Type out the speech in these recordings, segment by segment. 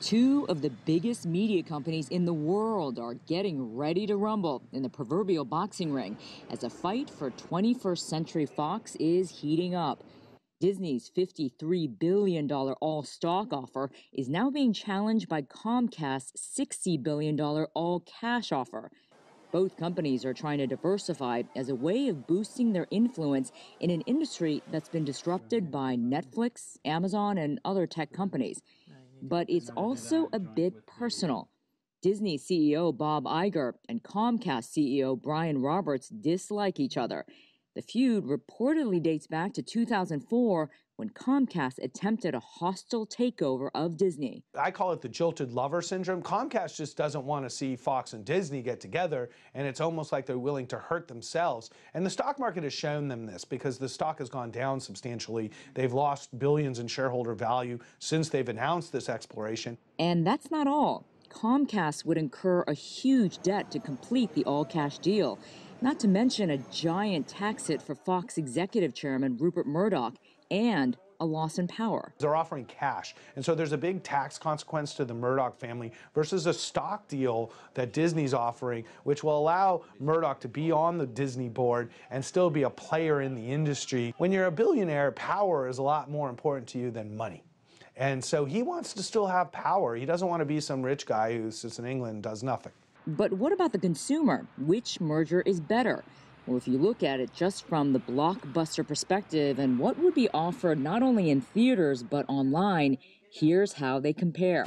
Two of the biggest media companies in the world are getting ready to rumble in the proverbial boxing ring as a fight for 21st Century Fox is heating up. Disney's $53 billion all-stock offer is now being challenged by Comcast's $60 billion all-cash offer. Both companies are trying to diversify as a way of boosting their influence in an industry that's been disrupted by Netflix, Amazon, and other tech companies. But it's also a bit personal. Disney CEO Bob Iger and Comcast CEO Brian Roberts dislike each other. The feud reportedly dates back to 2004 when Comcast attempted a hostile takeover of Disney. I call it the jilted lover syndrome. Comcast just doesn't want to see Fox and Disney get together, and it's almost like they're willing to hurt themselves. And the stock market has shown them this because the stock has gone down substantially. They've lost billions in shareholder value since they've announced this exploration. And that's not all. Comcast would incur a huge debt to complete the all-cash deal, not to mention a giant tax hit for Fox executive chairman Rupert Murdoch and a loss in power. They're offering cash, and so there's a big tax consequence to the Murdoch family versus a stock deal that Disney's offering, which will allow Murdoch to be on the Disney board and still be a player in the industry. When you're a billionaire, power is a lot more important to you than money. And so he wants to still have power. He doesn't want to be some rich guy who sits in England and does nothing. But what about the consumer? Which merger is better? Well, if you look at it just from the blockbuster perspective and what would be offered not only in theaters but online, here's how they compare.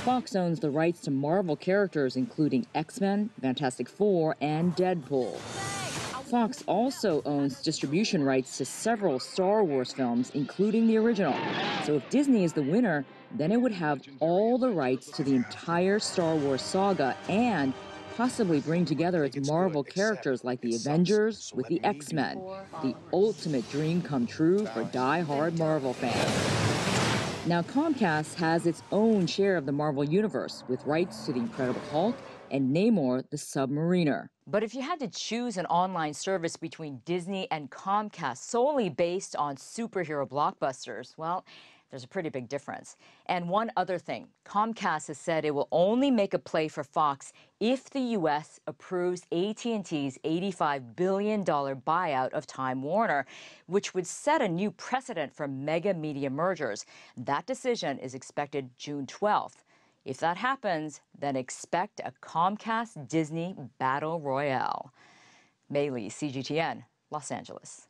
Fox owns the rights to Marvel characters including X-Men, Fantastic Four, and Deadpool. Fox also owns distribution rights to several Star Wars films, including the original. So if Disney is the winner, then it would have all the rights to the entire Star Wars saga and possibly bring together its Marvel characters like the Avengers with the X-Men, the ultimate dream come true for die-hard Marvel fans. Now, Comcast has its own share of the Marvel universe with rights to the Incredible Hulk and Namor the Submariner. But if you had to choose an online service between Disney and Comcast solely based on superhero blockbusters, well, there's a pretty big difference. And one other thing, Comcast has said it will only make a play for Fox if the U.S. approves AT&T's $85 billion buyout of Time Warner, which would set a new precedent for mega media mergers. That decision is expected June 12th. If that happens, then expect a Comcast-Disney battle royale. Mei Lee, CGTN, Los Angeles.